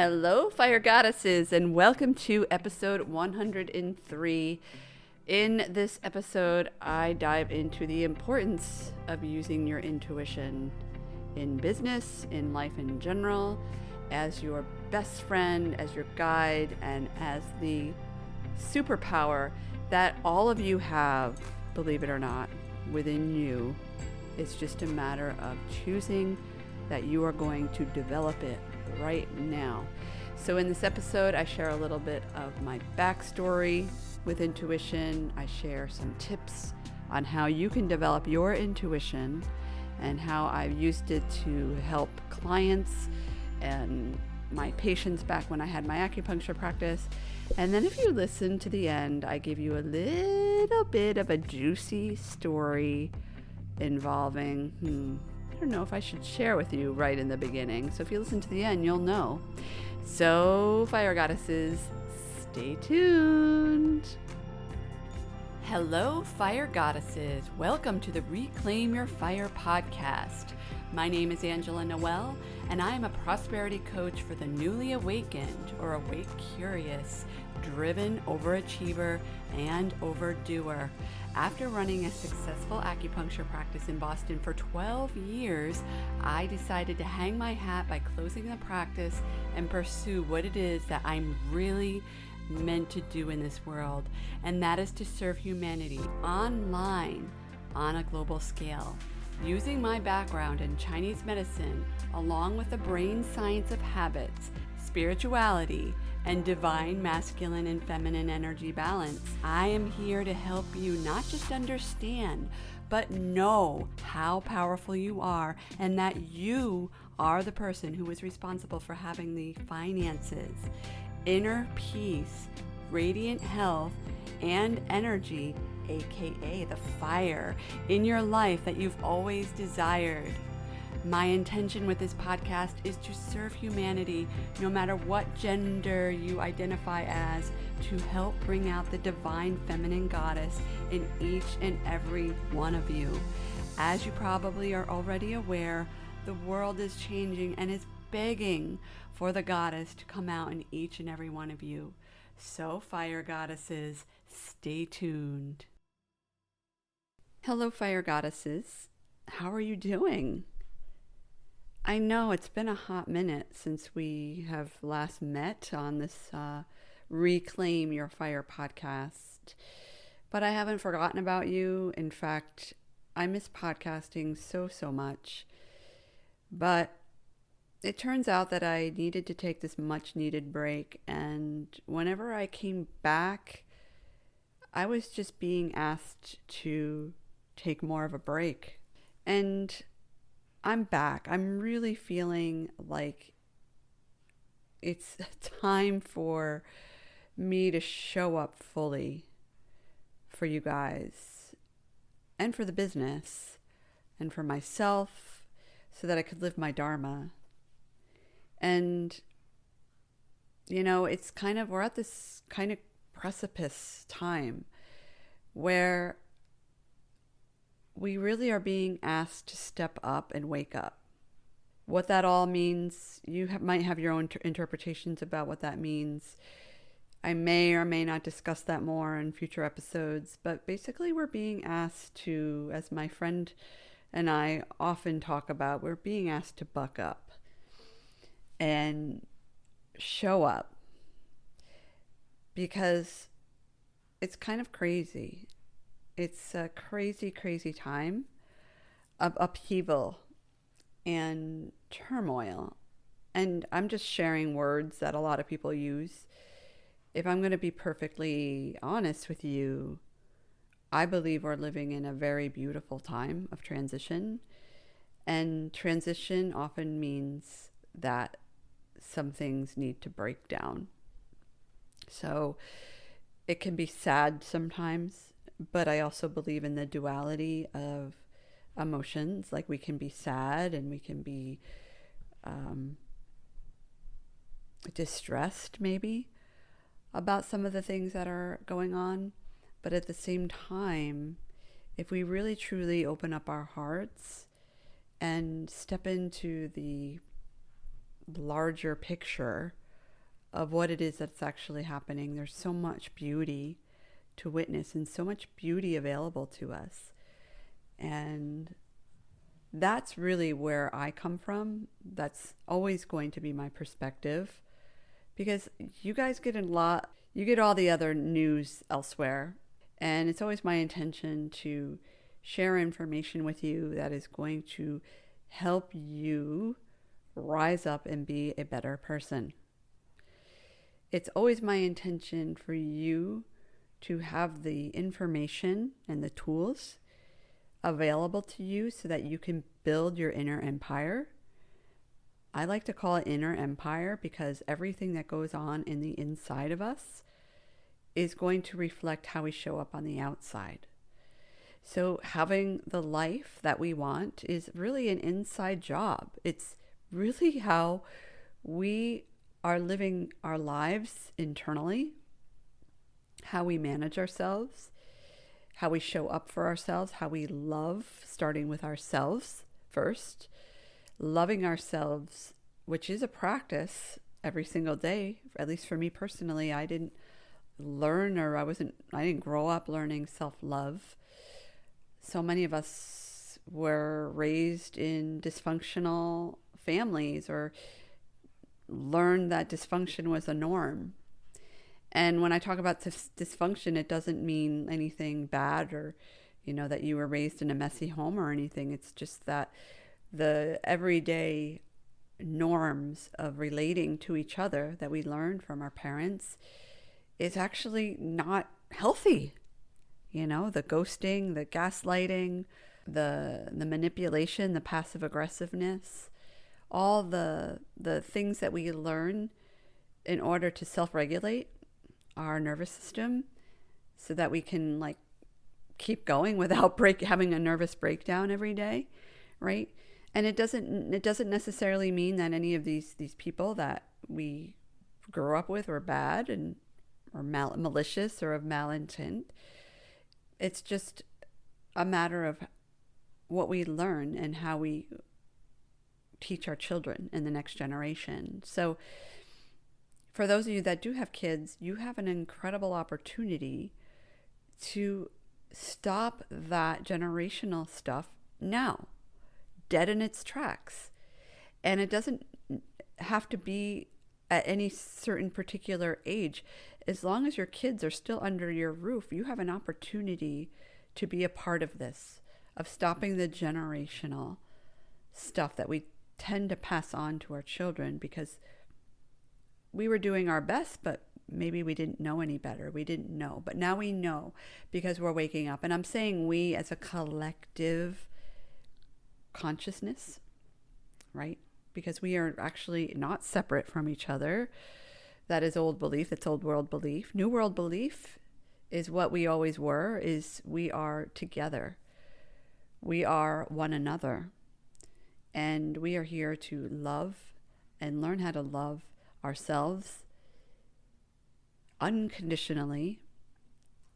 Hello, fire goddesses, and welcome to episode 103. In this episode, I dive into the importance of using your intuition in business, in life in general, as your best friend, as your guide, and as the superpower that all of you have, believe it or not, within you. It's just a matter of choosing that you are going to develop it right now. So in this episode, I share a little bit of my backstory with intuition. I share some tips on how you can develop your intuition and how I've used it to help clients and my patients back when I had my acupuncture practice. And then if you listen to the end, I give you a little bit of a juicy story involving, I don't know if I should share with you right in the beginning. So if you listen to the end, you'll know. So, fire goddesses, stay tuned. Hello, fire goddesses. Welcome to the Reclaim Your Fire podcast. My name is Angela Noel, and I am a prosperity coach for the newly awakened or awake curious, driven overachiever, and overdoer. After running a successful acupuncture practice in Boston for 12 years, I decided to hang my hat by closing the practice and pursue what it is that I'm really meant to do in this world, and that is to serve humanity online on a global scale. Using my background in Chinese medicine, along with the brain science of habits, spirituality, and divine masculine and feminine energy balance, I am here to help you not just understand, but know how powerful you are and that you are the person who is responsible for having the finances, inner peace, radiant health, and energy, aka the fire, in your life that you've always desired. My intention with this podcast is to serve humanity, no matter what gender you identify as, to help bring out the divine feminine goddess in each and every one of you. As you probably are already aware, the world is changing and is begging for the goddess to come out in each and every one of you. So, fire goddesses, stay tuned. Hello, fire goddesses. How are you doing? I know it's been a hot minute since we have last met on this Reclaim Your Fire podcast, but I haven't forgotten about you. In fact, I miss podcasting so much, but it turns out that I needed to take this much needed break, and whenever I came back, I was just being asked to take more of a break. And I'm back. I'm really feeling like it's time for me to show up fully for you guys and for the business and for myself so that I could live my dharma. And, you know, it's we're at this kind of precipice time where we really are being asked to step up and wake up. What that all means, might have your own interpretations about what that means. I may or may not discuss that more in future episodes, but basically we're being asked to, as my friend and I often talk about, we're being asked to buck up and show up, because it's kind of crazy. It's a crazy time of upheaval and turmoil. And I'm just sharing words that a lot of people use. If I'm going to be perfectly honest with you, I believe we're living in a very beautiful time of transition. And transition often means that some things need to break down. So it can be sad sometimes, but I also believe in the duality of emotions. Like, we can be sad and we can be distressed maybe about some of the things that are going on. But at the same time, if we really truly open up our hearts and step into the larger picture of what it is that's actually happening. There's so much beauty to witness and so much beauty available to us. And that's really where I come from. That's always going to be my perspective, because you guys get you get all the other news elsewhere. And it's always my intention to share information with you that is going to help you rise up and be a better person. It's always my intention for you to have the information and the tools available to you so that you can build your inner empire. I like to call it inner empire because everything that goes on in the inside of us is going to reflect how we show up on the outside. So having the life that we want is really an inside job. It's really how we are living our lives internally, how we manage ourselves, how we show up for ourselves, how we love, starting with ourselves first, loving ourselves, which is a practice every single day. At least for me personally, I didn't I didn't grow up learning self-love. So many of us were raised in dysfunctional families or learned that dysfunction was a norm. And when I talk about dysfunction, it doesn't mean anything bad or, that you were raised in a messy home or anything. It's just that the everyday norms of relating to each other that we learned from our parents is actually not healthy. The ghosting, the gaslighting, the manipulation, the passive aggressiveness, all the things that we learn in order to self-regulate our nervous system so that we can keep going without having a nervous breakdown every day, right? And it doesn't necessarily mean that any of these people that we grew up with were bad or malicious or of malintent. It's just a matter of what we learn and how we teach our children in the next generation. So for those of you that do have kids, you have an incredible opportunity to stop that generational stuff now, dead in its tracks. And it doesn't have to be at any certain particular age. As long as your kids are still under your roof, you have an opportunity to be a part of this, of stopping the generational stuff that we tend to pass on to our children because we were doing our best, but maybe we didn't know any better. We didn't know, but now we know because we're waking up. And I'm saying we as a collective consciousness, right? Because we are actually not separate from each other. That is old belief. It's old world belief. New world belief is what we always were, is we are together. We are one another. And we are here to love and learn how to love ourselves unconditionally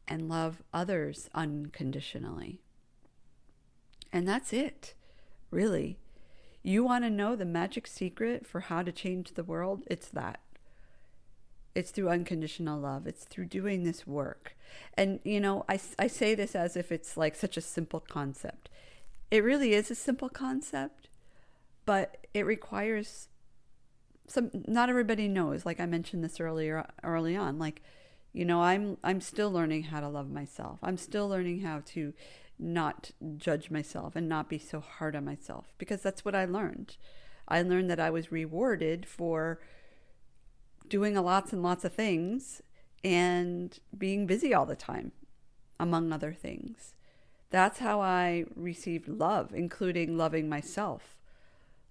and love others unconditionally. And that's it, really. You want to know the magic secret for how to change the world? It's that. It's through unconditional love. It's through doing this work. And, I say this as if it's such a simple concept. It really is a simple concept, but it requires not everybody knows. Like I mentioned this early on, I'm still learning how to love myself. I'm still learning how to not judge myself and not be so hard on myself, because that's what I learned. I learned that I was rewarded for doing lots and lots of things and being busy all the time, among other things. That's how I received love, including loving myself.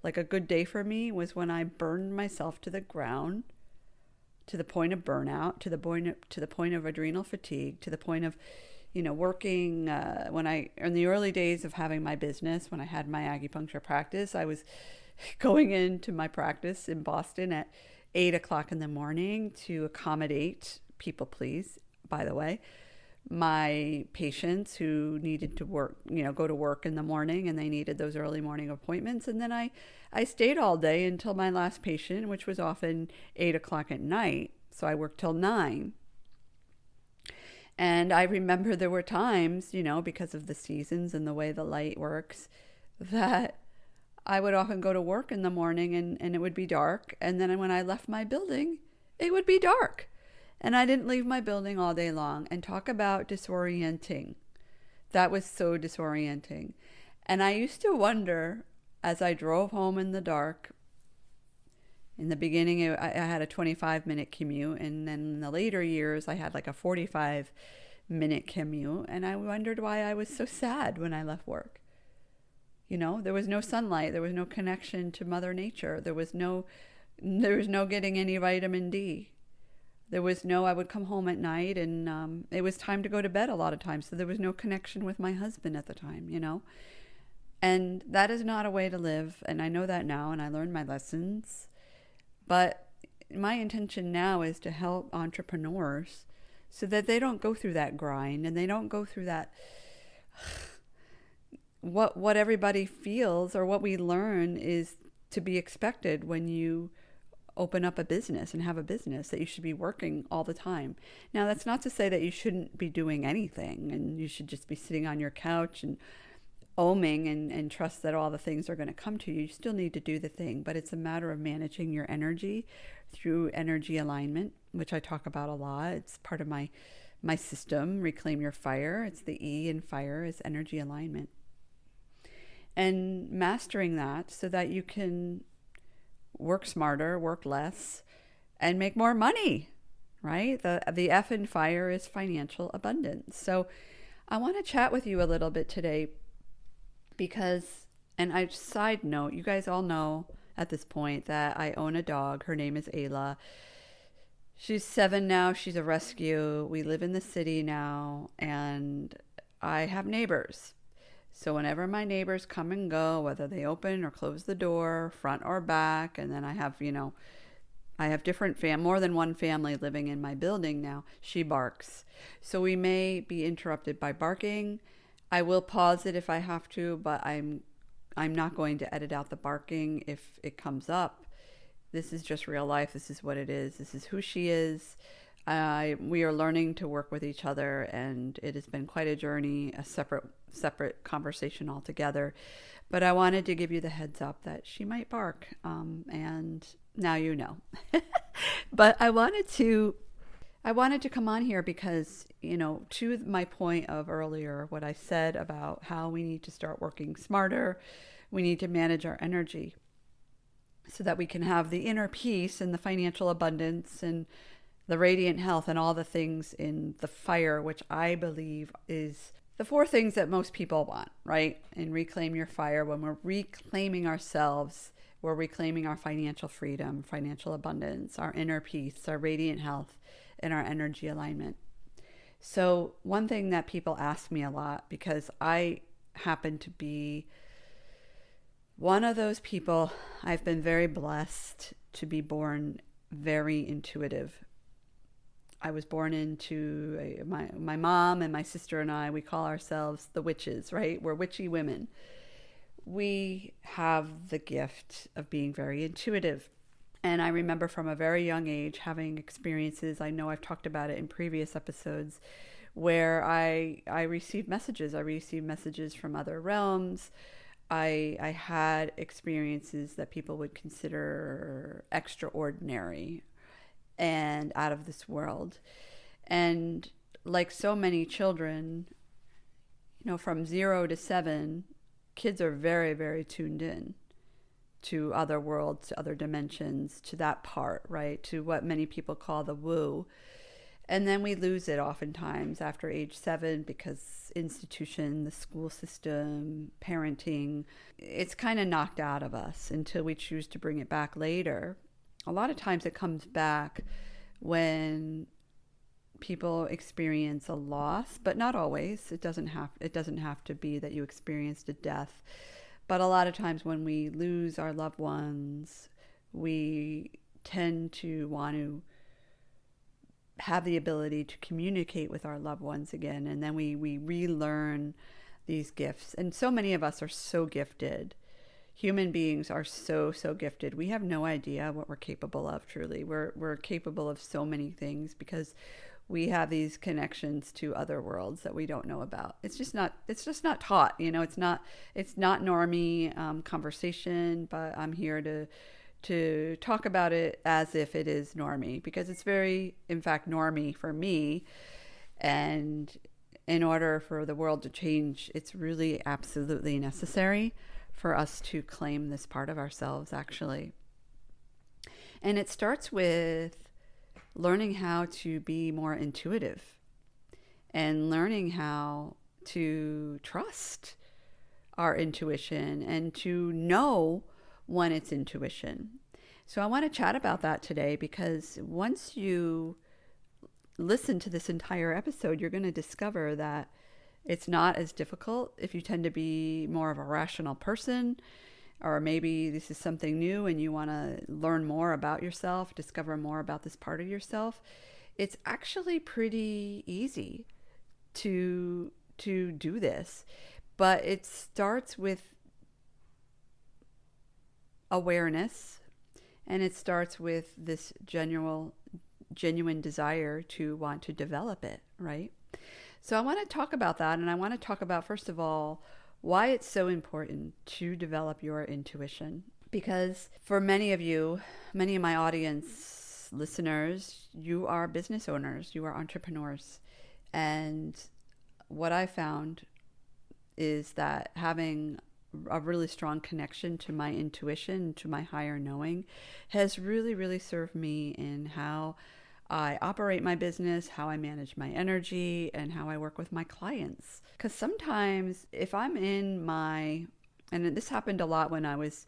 Like a good day for me was when I burned myself to the ground, to the point of burnout, to the point of adrenal fatigue, to the point of, working. In the early days of having my business, when I had my acupuncture practice, I was going into my practice in Boston at 8 o'clock in the morning to accommodate people, please, by the way, my patients who needed to work, go to work in the morning, and they needed those early morning appointments. And then I stayed all day until my last patient, which was often 8 o'clock at night. So I worked till 9. And I remember there were times, because of the seasons and the way the light works, that I would often go to work in the morning and it would be dark. And then when I left my building, it would be dark. And I didn't leave my building all day long. And talk about disorienting. That was so disorienting. And I used to wonder, as I drove home in the dark, in the beginning, I had a 25-minute commute. And then in the later years, I had like a 45-minute commute. And I wondered why I was so sad when I left work. There was no sunlight. There was no connection to Mother Nature. There was no getting any vitamin D. I would come home at night and it was time to go to bed a lot of times. So there was no connection with my husband at the time, And that is not a way to live. And I know that now, and I learned my lessons. But my intention now is to help entrepreneurs so that they don't go through that grind and they don't go through that what everybody feels, or what we learn is to be expected when you open up a business and have a business, that you should be working all the time. Now, that's not to say that you shouldn't be doing anything and you should just be sitting on your couch and oming and trust that all the things are going to come to you. You still need to do the thing, but it's a matter of managing your energy through energy alignment, which I talk about a lot. It's part of my system, Reclaim Your Fire. It's the E in fire is energy alignment. And mastering that so that you can work smarter, work less, and make more money, right? The F in fire is financial abundance. So I want to chat with you a little bit today because, and I side note, you guys all know at this point that I own a dog. Her name is Ayla. She's 7 now. She's a rescue. We live in the city now, and I have neighbors. So whenever my neighbors come and go, whether they open or close the door, front or back, and then I have, I have more than one family living in my building now, she barks. So we may be interrupted by barking. I will pause it if I have to, but I'm not going to edit out the barking if it comes up. This is just real life. This is what it is. This is who she is. We are learning to work with each other, and it has been quite a journey, a separate conversation altogether. But I wanted to give you the heads up that she might bark, and now you know. But I wanted to come on here because, to my point of earlier, what I said about how we need to start working smarter, we need to manage our energy so that we can have the inner peace and the financial abundance and the radiant health and all the things in the fire, which I believe is the 4 things that most people want, right? And Reclaim Your Fire, when we're reclaiming ourselves, we're reclaiming our financial freedom, financial abundance, our inner peace, our radiant health, and our energy alignment. So one thing that people ask me a lot, because I happen to be one of those people, I've been very blessed to be born very intuitive. I was born into my mom and my sister and I, we call ourselves the witches, right? We're witchy women. We have the gift of being very intuitive. And I remember from a very young age having experiences, I know I've talked about it in previous episodes, where I received messages. I received messages from other realms. I had experiences that people would consider extraordinary and out of this world. And like so many children, from 0 to 7, kids are very, very tuned in to other worlds, to other dimensions, to that part, right? To what many people call the woo. And then we lose it oftentimes after age 7 because institution, the school system, parenting, it's kind of knocked out of us until we choose to bring it back later. A lot of times it comes back when people experience a loss, but not always. It doesn't have to be that you experienced a death. But a lot of times when we lose our loved ones, we tend to want to have the ability to communicate with our loved ones again. And then we relearn these gifts. And so many of us are so gifted. Human beings are so gifted. We have no idea what we're capable of, truly. We're capable of so many things because we have these connections to other worlds that we don't know about. It's just not taught, it's not normie conversation, but I'm here to talk about it as if it is normie, because it's very, in fact, normie for me. And in order for the world to change, it's really absolutely necessary for us to claim this part of ourselves, actually. And it starts with learning how to be more intuitive and learning how to trust our intuition and to know when it's intuition. So I want to chat about that today, because once you listen to this entire episode, you're going to discover that it's not as difficult if you tend to be more of a rational person, or maybe this is something new and you want to learn more about yourself, discover more about this part of yourself. It's actually pretty easy to do this, but it starts with awareness, and it starts with this genuine desire to want to develop it, right? So I want to talk about that, and I want to talk about, first of all, why it's so important to develop your intuition. Because for many of my audience listeners, you are business owners, you are entrepreneurs. And what I found is that having a really strong connection to my intuition, to my higher knowing, has really served me in how I operate my business, how I manage my energy, and how I work with my clients. Because sometimes if I'm and this happened a lot when I was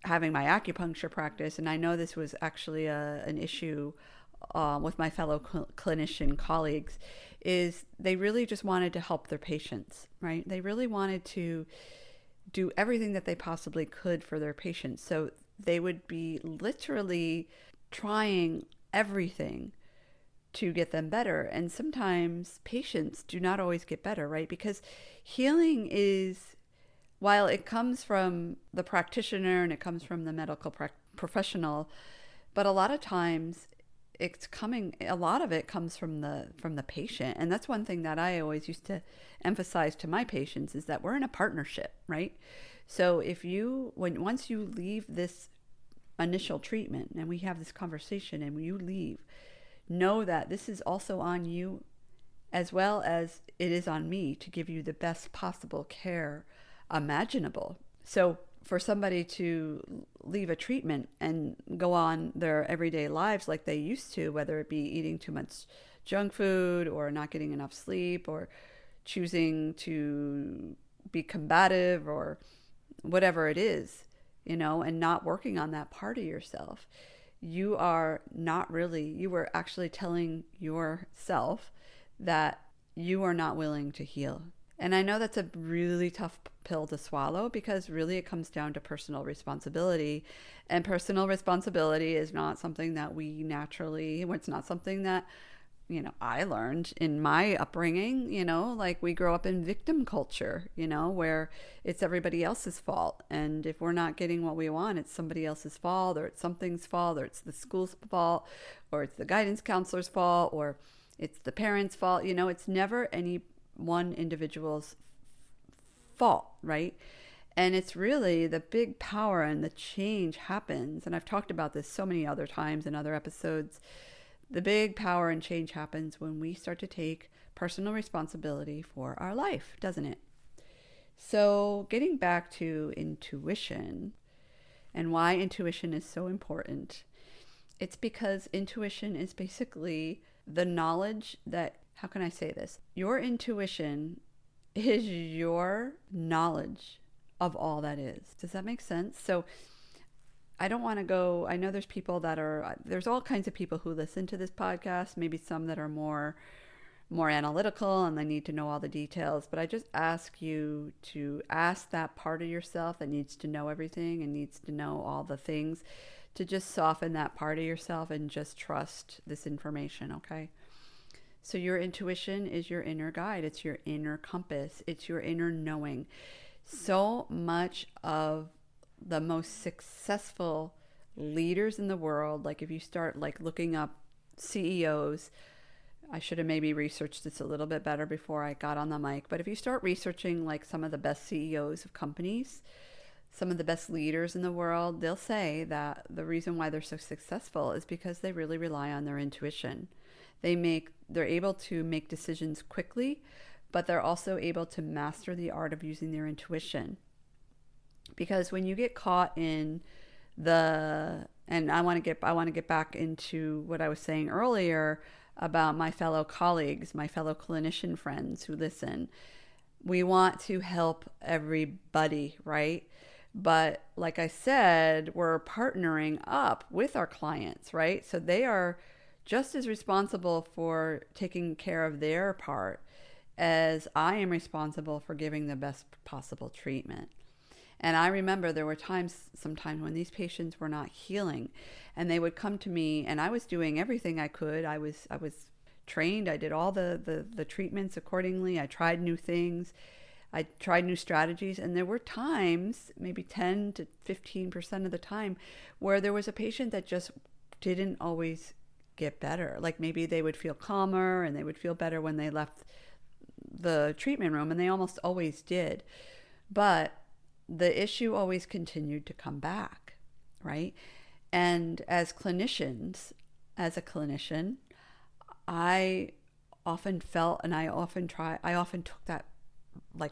having my acupuncture practice, and I know this was actually an issue with my fellow clinician colleagues, is they really just wanted to help their patients, right? They really wanted to do everything that they possibly could for their patients. So they would be literally trying everything to get them better. And sometimes patients do not always get better, right? Because healing is, while it comes from the practitioner and it comes from the medical professional, but a lot of times a lot of it comes from the patient. And that's one thing that I always used to emphasize to my patients, is that we're in a partnership, right? So once you leave this initial treatment and we have this conversation and you leave, know that this is also on you as well as it is on me to give you the best possible care imaginable. So for somebody to leave a treatment and go on their everyday lives like they used to, whether it be eating too much junk food or not getting enough sleep or choosing to be combative or whatever it is, and not working on that part of yourself, you are actually telling yourself that you are not willing to heal. And I know that's a really tough pill to swallow, because really it comes down to personal responsibility. And personal responsibility is not something that it's not something that, I learned in my upbringing, like we grow up in victim culture, where it's everybody else's fault. And if we're not getting what we want, it's somebody else's fault, or it's something's fault, or it's the school's fault, or it's the guidance counselor's fault, or it's the parents' fault. It's never any one individual's fault, right? And it's really the big power and the change happens. And I've talked about this so many other times in other episodes. The big power and change happens when we start to take personal responsibility for our life, doesn't it? So getting back to intuition and why intuition is so important, it's because intuition is basically the knowledge that, how can I say this? Your intuition is your knowledge of all that is. Does that make sense? So I don't want to go, I know there's all kinds of people who listen to this podcast, maybe some that are more analytical and they need to know all the details, but I just ask you to ask that part of yourself that needs to know everything and needs to know all the things, to just soften that part of yourself and just trust this information, okay? So your intuition is your inner guide. It's your inner compass. It's your inner knowing. So much of the most successful leaders in the world, like if you start like looking up CEOs, I should have maybe researched this a little bit better before I got on the mic, but if you start researching like some of the best CEOs of companies, some of the best leaders in the world, they'll say that the reason why they're so successful is because they really rely on their intuition. They're able to make decisions quickly, but they're also able to master the art of using their intuition. Because when you get caught in and I want to get back into what I was saying earlier about my fellow colleagues, my fellow clinician friends who listen. We want to help everybody, right? But like I said, we're partnering up with our clients, right? So they are just as responsible for taking care of their part as I am responsible for giving the best possible treatment. And I remember there were sometimes when these patients were not healing and they would come to me and I was doing everything I could. I was trained. I did all the treatments accordingly. I tried new things. I tried new strategies. And there were times, maybe 10 to 15% of the time, where there was a patient that just didn't always get better. Like maybe they would feel calmer and they would feel better when they left the treatment room, and they almost always did. But the issue always continued to come back, right? And as a clinician, I often felt, and I often took that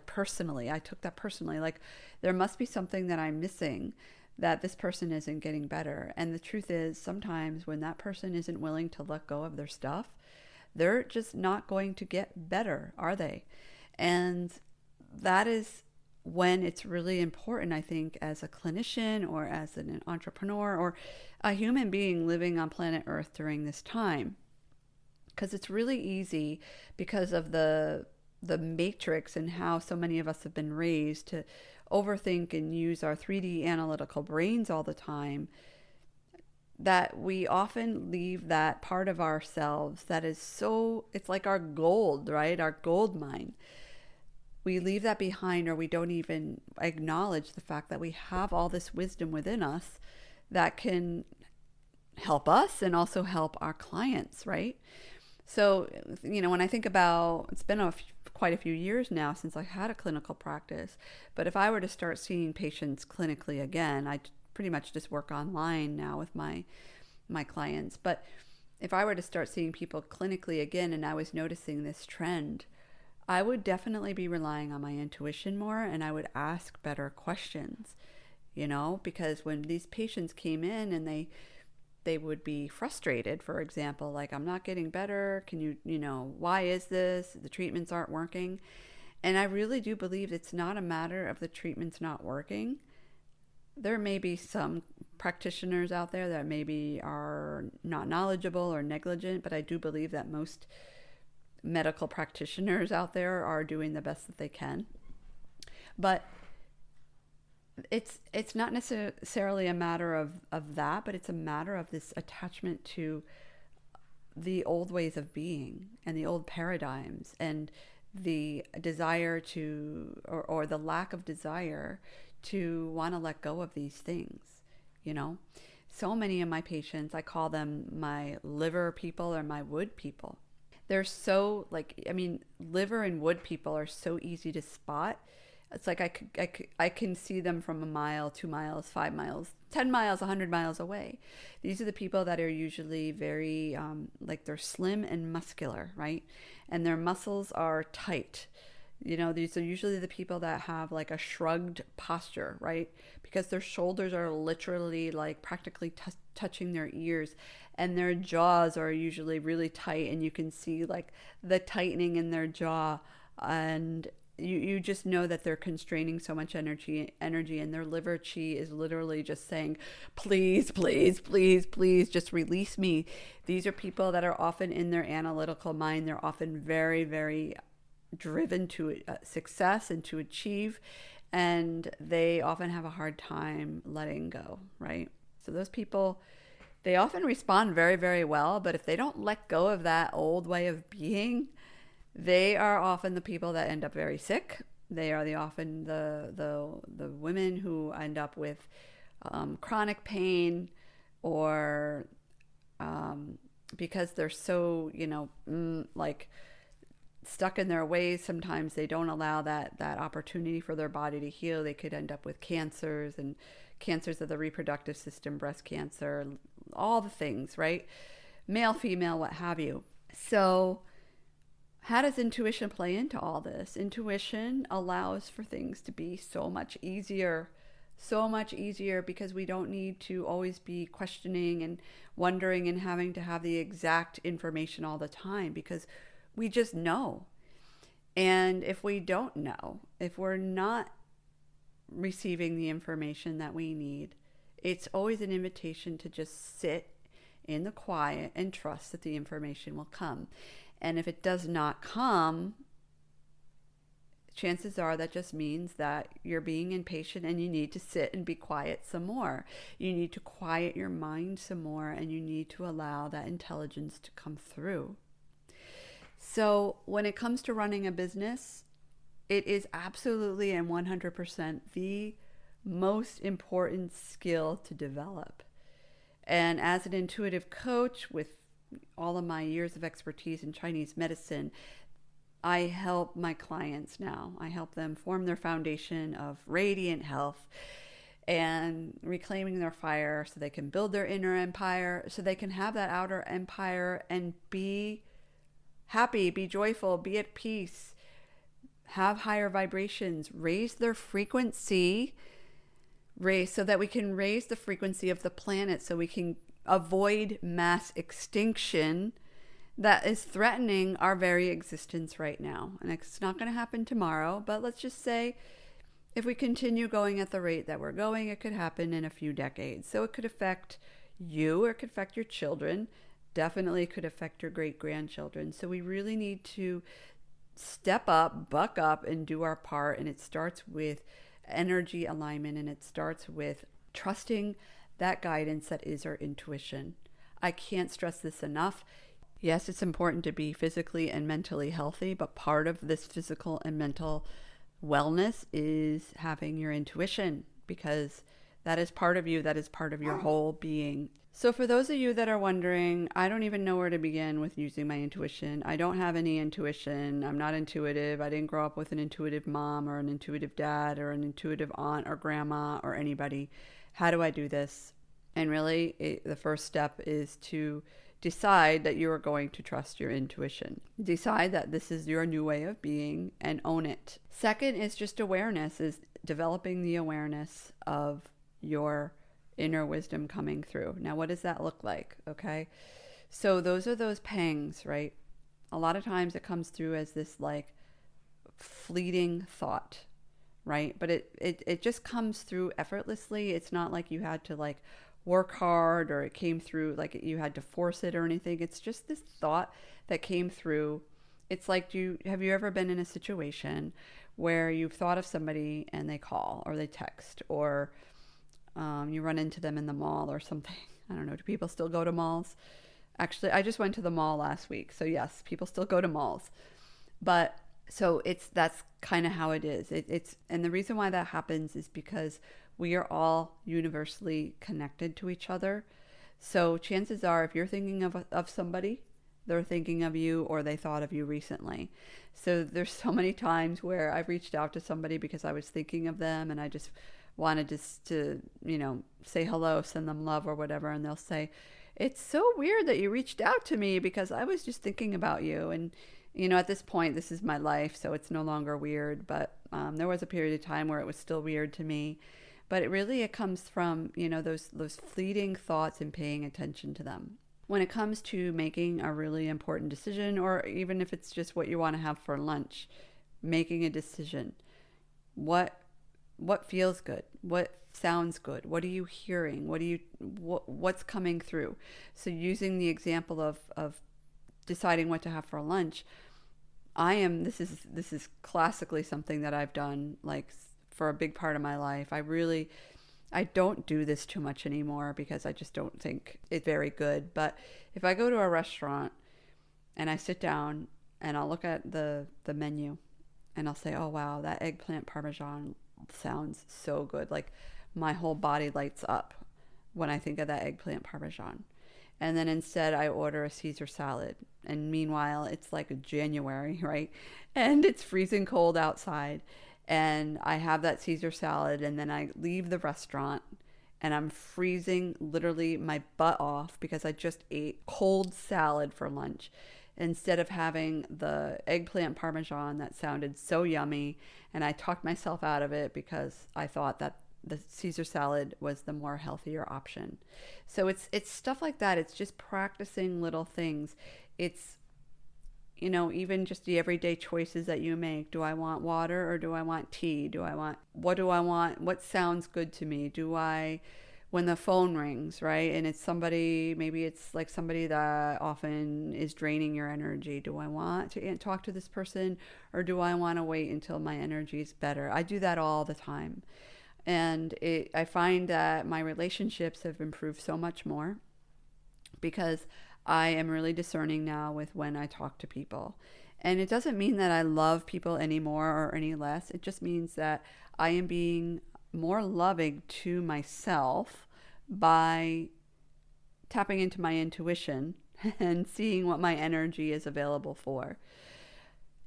personally. I took that personally. Like there must be something that I'm missing, that this person isn't getting better. And the truth is, sometimes when that person isn't willing to let go of their stuff, they're just not going to get better, are they? And that is when it's really important, I think, as a clinician or as an entrepreneur or a human being living on planet Earth during this time. Because it's really easy, because of the matrix and how so many of us have been raised to overthink and use our 3D analytical brains all the time, that we often leave that part of ourselves that is it's like our gold, right? Our gold mine. We leave that behind, or we don't even acknowledge the fact that we have all this wisdom within us that can help us and also help our clients, right? So, when I think about, it's been quite a few years now since I had a clinical practice, but if I were to start seeing patients clinically again, I pretty much just work online now with my clients. But if I were to start seeing people clinically again and I was noticing this trend, I would definitely be relying on my intuition more, and I would ask better questions, because when these patients came in and they would be frustrated, for example, like, I'm not getting better. Can you, why is this? The treatments aren't working. And I really do believe it's not a matter of the treatments not working. There may be some practitioners out there that maybe are not knowledgeable or negligent, but I do believe that most medical practitioners out there are doing the best that they can. But it's not necessarily a matter of that, but it's a matter of this attachment to the old ways of being and the old paradigms, and the desire to, or the lack of desire to want to let go of these things. So many of my patients, I call them my liver people or my wood people. They're so liver and wood people are so easy to spot. It's like I can see them from a mile, 2 miles, 5 miles, 10 miles, 100 miles away. These are the people that are usually very, they're slim and muscular, right? And their muscles are tight. These are usually the people that have like a shrugged posture, right? Because their shoulders are literally practically touching their ears, and their jaws are usually really tight, and you can see like the tightening in their jaw, and you just know that they're constraining so much energy, and their liver chi is literally just saying, please, please, please, please, just release me. These are people that are often in their analytical mind. They're often very, very driven to success and to achieve, and they often have a hard time letting go, right? So those people, they often respond very, very well, but if they don't let go of that old way of being, they are often the people that end up very sick. They are often the women who end up with chronic pain, or because they're so, like stuck in their ways. Sometimes they don't allow that opportunity for their body to heal. They could end up with cancers, and cancers of the reproductive system, breast cancer, all the things, right? Male, female, what have you. So how does intuition play into all this? Intuition allows for things to be so much easier, because we don't need to always be questioning and wondering and having to have the exact information all the time, because we just know. And if we don't know, if we're not receiving the information that we need, it's always an invitation to just sit in the quiet and trust that the information will come. And if it does not come, chances are that just means that you're being impatient and you need to sit and be quiet some more. You need to quiet your mind some more, and you need to allow that intelligence to come through. So when it comes to running a business, it is absolutely and 100% the most important skill to develop. And as an intuitive coach with all of my years of expertise in Chinese medicine, I help my clients now. I help them form their foundation of radiant health and reclaiming their fire so they can build their inner empire, so they can have that outer empire and be happy, be joyful, be at peace, have higher vibrations, raise their frequency, so that we can raise the frequency of the planet, so we can avoid mass extinction that is threatening our very existence right now. And it's not going to happen tomorrow, but let's just say if we continue going at the rate that we're going, it could happen in a few decades. So it could affect you, or it could affect your children. Definitely could affect your great-grandchildren. So we really need to step up, buck up, and do our part. And it starts with energy alignment, and it starts with trusting that guidance that is our intuition. I can't stress this enough. Yes, it's important to be physically and mentally healthy, but part of this physical and mental wellness is having your intuition, because that is part of you, that is part of your whole being. So for those of you that are wondering, I don't even know where to begin with using my intuition. I don't have any intuition. I'm not intuitive. I didn't grow up with an intuitive mom or an intuitive dad or an intuitive aunt or grandma or anybody. How do I do this? And really, the first step is to decide that you are going to trust your intuition. Decide that this is your new way of being and own it. Second is just awareness, is developing the awareness of your inner wisdom coming through. Now, what does that look like? Okay. So those are those pangs, right? A lot of times it comes through as this like fleeting thought, right? But it just comes through effortlessly. It's not like you had to like work hard, or it came through like you had to force it or anything. It's just this thought that came through. It's like, have you ever been in a situation where you've thought of somebody and they call or they text, or you run into them in the mall or something? I don't know. Do people still go to malls? Actually, I just went to the mall last week. So yes, people still go to malls. But so that's kind of how it is. And the reason why that happens is because we are all universally connected to each other. So chances are, if you're thinking of somebody, they're thinking of you, or they thought of you recently. So there's so many times where I've reached out to somebody because I was thinking of them, and I just wanted to say hello, send them love or whatever. And they'll say, it's so weird that you reached out to me because I was just thinking about you. And, at this point, this is my life, so it's no longer weird. But there was a period of time where it was still weird to me. But it comes from, those fleeting thoughts and paying attention to them. When it comes to making a really important decision, or even if it's just what you want to have for lunch, making a decision, what feels good? What sounds good? What are you hearing? What's coming through? So using the example of deciding what to have for lunch, this is classically something that I've done like for a big part of my life. I don't do this too much anymore because I just don't think it's very good. But if I go to a restaurant and I sit down and I'll look at the menu and I'll say, oh, wow, that eggplant parmesan sounds so good. Like my whole body lights up when I think of that eggplant parmesan. And then instead I order a Caesar salad. And meanwhile, it's like January, right? And it's freezing cold outside. And I have that Caesar salad, and then I leave the restaurant and I'm freezing literally my butt off because I just ate cold salad for lunch instead of having the eggplant parmesan that sounded so yummy. And I talked myself out of it because I thought that the Caesar salad was the more healthier option. So it's stuff like that. It's just practicing little things. It's, you know, even just the everyday choices that you make. Do I want water or do I want tea? What do I want? What sounds good to me? When the phone rings, right? And it's somebody, maybe it's like somebody that often is draining your energy. Do I want to talk to this person or do I want to wait until my energy is better? I do that all the time. And I find that my relationships have improved so much more because I am really discerning now with when I talk to people. And it doesn't mean that I love people any more or any less. It just means that I am being more loving to myself by tapping into my intuition and seeing what my energy is available for.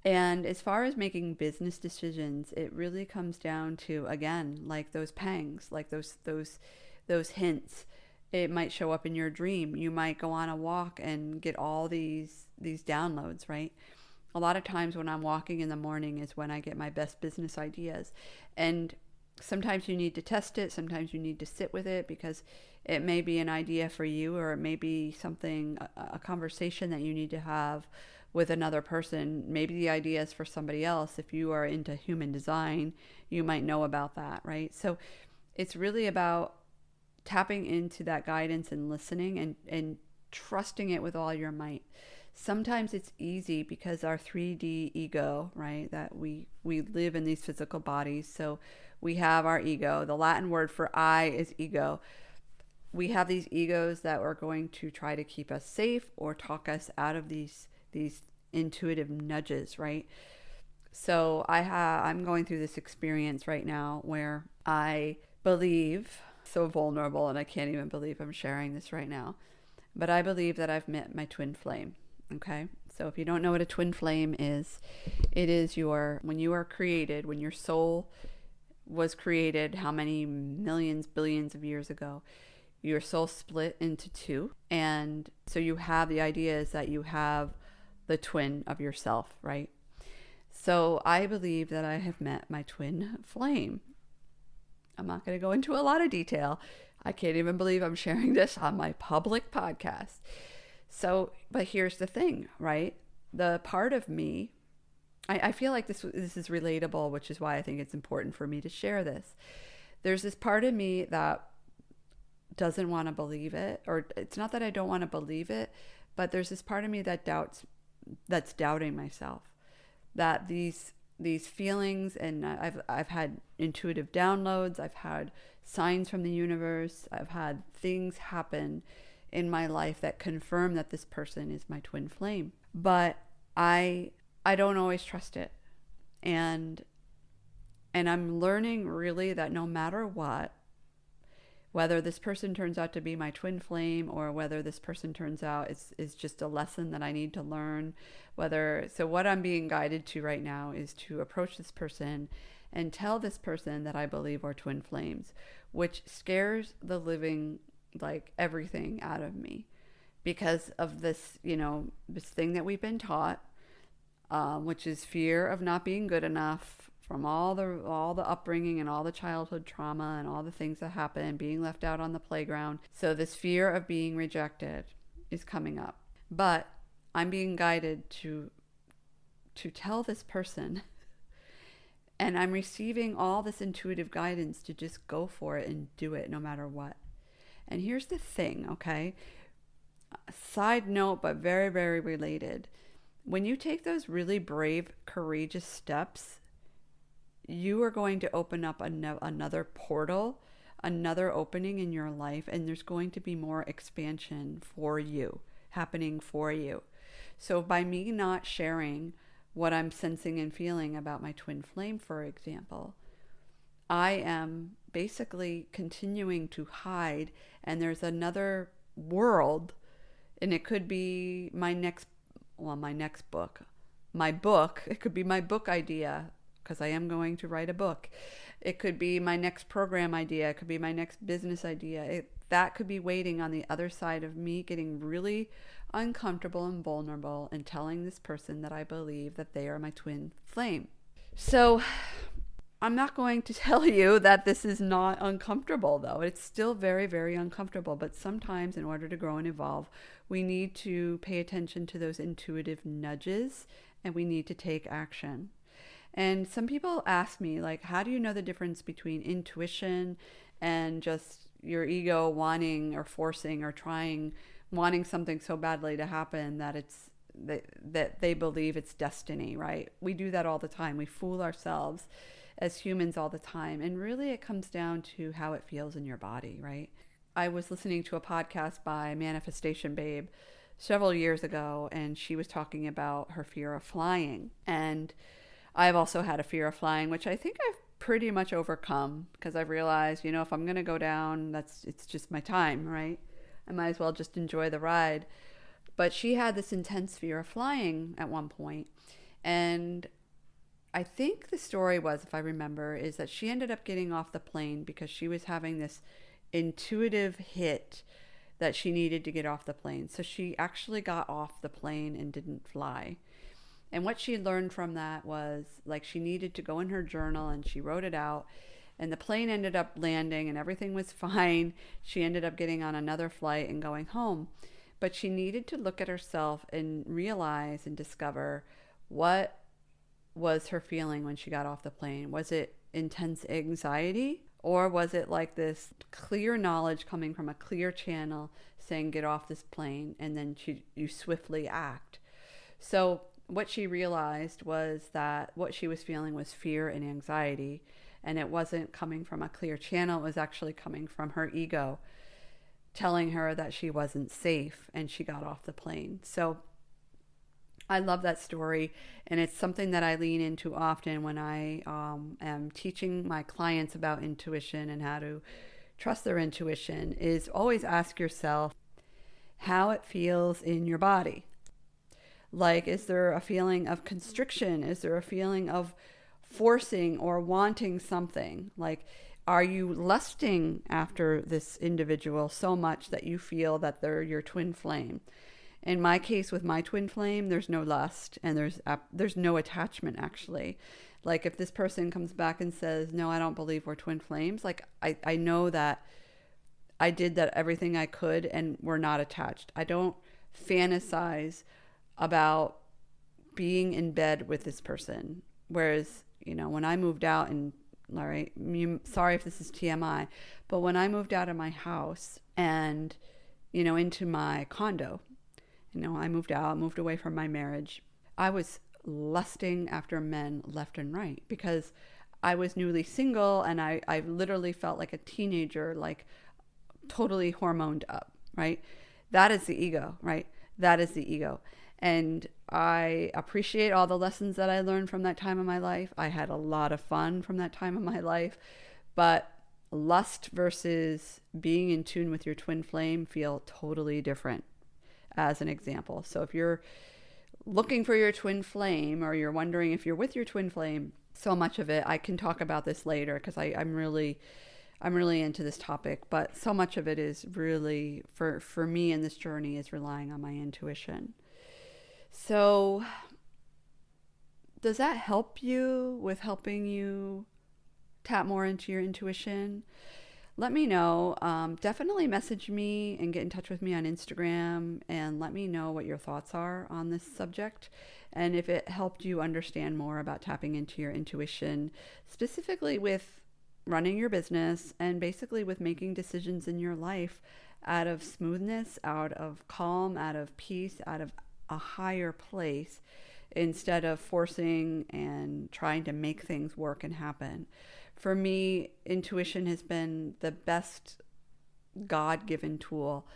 And as far as making business decisions, it really comes down to, again, like those pangs, like those hints. It might show up in your dream. You might go on a walk and get all these downloads, right? A lot of times when I'm walking in the morning is when I get my best business ideas. And sometimes you need to test it. Sometimes you need to sit with it because it may be an idea for you, or it may be something, a conversation that you need to have with another person. Maybe the idea is for somebody else. If you are into human design, you might know about that, right? So it's really about tapping into that guidance and listening and trusting it with all your might. Sometimes it's easy because our 3D ego, right, that we live in these physical bodies. So we have our ego. The Latin word for I is ego. We have these egos that are going to try to keep us safe or talk us out of these intuitive nudges, right? So I'm going through this experience right now where I believe, so vulnerable, and I can't even believe I'm sharing this right now, but I believe that I've met my twin flame. Okay, so if you don't know what a twin flame is, it is when you are created, when your soul was created, how many millions, billions of years ago, your soul split into two. And so you have, the idea is that you have the twin of yourself, right? So I believe that I have met my twin flame. I'm not going to go into a lot of detail. I can't even believe I'm sharing this on my public podcast. So, but here's the thing, right? The part of me, I feel like this is relatable, which is why I think it's important for me to share this. There's this part of me that doesn't want to believe it, or it's not that I don't want to believe it, but there's this part of me that's doubting myself, that these feelings, and I've had intuitive downloads, I've had signs from the universe, I've had things happen in my life that confirm that this person is my twin flame, but I don't always trust it, and I'm learning really that no matter what, whether this person turns out to be my twin flame or whether this person turns out is just a lesson that I need to learn, so what I'm being guided to right now is to approach this person and tell this person that I believe are twin flames, which scares the living, like, everything out of me because of this, this thing that we've been taught, which is fear of not being good enough, from all the upbringing and all the childhood trauma and all the things that happen, being left out on the playground. So this fear of being rejected is coming up. But I'm being guided to tell this person, and I'm receiving all this intuitive guidance to just go for it and do it no matter what. And here's the thing, okay? Side note, but very, very related. When you take those really brave, courageous steps, you are going to open up another portal, another opening in your life, and there's going to be more expansion for you, happening for you. So by me not sharing what I'm sensing and feeling about my twin flame, for example, I am basically continuing to hide, and there's another world, and it could be my next book. It could be my book idea, because I am going to write a book. It could be my next program idea. It could be my next business idea. That could be waiting on the other side of me getting really uncomfortable and vulnerable and telling this person that I believe that they are my twin flame. So I'm not going to tell you that this is not uncomfortable, though. It's still very, very uncomfortable. But sometimes in order to grow and evolve, we need to pay attention to those intuitive nudges, and we need to take action. And some people ask me, like, how do you know the difference between intuition and just your ego wanting or forcing or wanting something so badly to happen that they believe it's destiny, right? We do that all the time. We fool ourselves as humans all the time. And really it comes down to how it feels in your body, right? I was listening to a podcast by Manifestation Babe several years ago, and she was talking about her fear of flying. And I've also had a fear of flying, which I think I've pretty much overcome, because I've realized, if I'm going to go down, it's just my time, right? I might as well just enjoy the ride. But she had this intense fear of flying at one point. And I think the story was, if I remember, is that she ended up getting off the plane because she was having this intuitive hit that she needed to get off the plane. So she actually got off the plane and didn't fly. And what she learned from that was, like, she needed to go in her journal, and she wrote it out, and the plane ended up landing and everything was fine. She ended up getting on another flight and going home. But she needed to look at herself and realize and discover what was her feeling when she got off the plane. Was it intense anxiety, or was it like this clear knowledge coming from a clear channel saying, get off this plane, and then you swiftly act? So what she realized was that what she was feeling was fear and anxiety, and it wasn't coming from a clear channel. It was actually coming from her ego telling her that she wasn't safe, and she got off the plane. So I love that story, and it's something that I lean into often when I am teaching my clients about intuition and how to trust their intuition, is always ask yourself how it feels in your body. Like, is there a feeling of constriction? Is there a feeling of forcing or wanting something? Like, are you lusting after this individual so much that you feel that they're your twin flame? In my case, with my twin flame, there's no lust, and there's no attachment, actually. Like, if this person comes back and says, no, I don't believe we're twin flames, like, I know that I did that everything I could, and we're not attached. I don't fantasize about being in bed with this person. Whereas, when I moved out, and sorry if this is TMI, but when I moved out of my house and, into my condo, I moved away from my marriage, I was lusting after men left and right, because I was newly single, and I literally felt like a teenager, like totally hormoned up, right? That is the ego, right? That is the ego. And I appreciate all the lessons that I learned from that time of my life. I had a lot of fun from that time of my life, but lust versus being in tune with your twin flame feel totally different, as an example. So if you're looking for your twin flame, or you're wondering if you're with your twin flame, so much of it, I can talk about this later, because I'm really into this topic, but so much of it is really, for me in this journey, is relying on my intuition. So does that help you with helping you tap more into your intuition? Let me know. Definitely message me and get in touch with me on Instagram, and let me know what your thoughts are on this subject, and if it helped you understand more about tapping into your intuition, specifically with running your business, and basically with making decisions in your life out of smoothness, out of calm, out of peace, out of a higher place, instead of forcing and trying to make things work and happen. For me, intuition has been the best God-given tool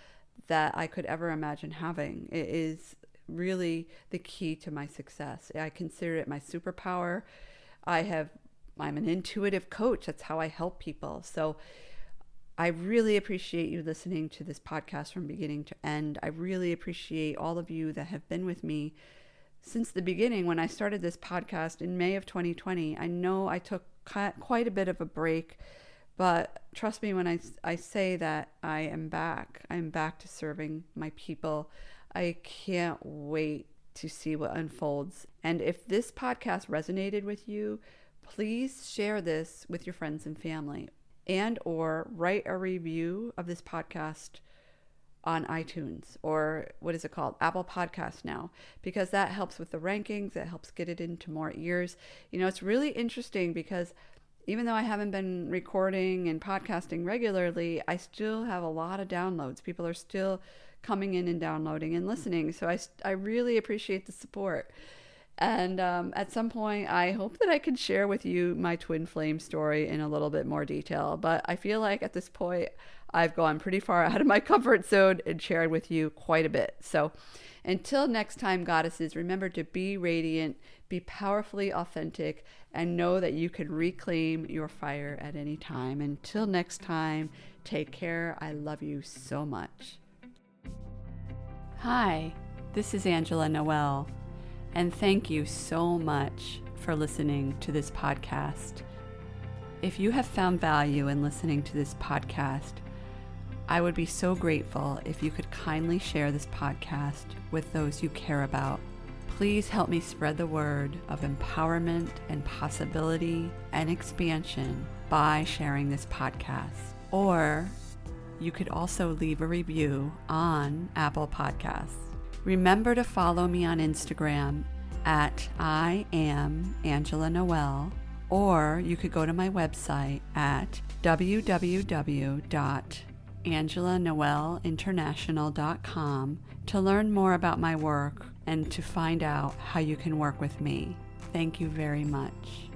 that I could ever imagine having. It is really the key to my success. I consider it my superpower. I'm an intuitive coach. That's how I help people. So I really appreciate you listening to this podcast from beginning to end. I really appreciate all of you that have been with me since the beginning. When I started this podcast in May of 2020, I know I took quite a bit of a break, but trust me when I say that I am back. I'm back to serving my people. I can't wait to see what unfolds. And if this podcast resonated with you, please share this with your friends and family, and or write a review of this podcast on iTunes, or what is it called? Apple Podcasts now, because that helps with the rankings. It helps get it into more ears. It's really interesting because even though I haven't been recording and podcasting regularly, I still have a lot of downloads. People are still coming in and downloading and listening. So I really appreciate the support. And at some point, I hope that I can share with you my twin flame story in a little bit more detail. But I feel like at this point, I've gone pretty far out of my comfort zone and shared with you quite a bit. So until next time, goddesses, remember to be radiant, be powerfully authentic, and know that you can reclaim your fire at any time. Until next time, take care. I love you so much. Hi, this is Angela Noel. And thank you so much for listening to this podcast. If you have found value in listening to this podcast, I would be so grateful if you could kindly share this podcast with those you care about. Please help me spread the word of empowerment and possibility and expansion by sharing this podcast. Or you could also leave a review on Apple Podcasts. Remember to follow me on Instagram at I am Angela Noel, or you could go to my website at www.angelanoelinternational.com to learn more about my work and to find out how you can work with me. Thank you very much.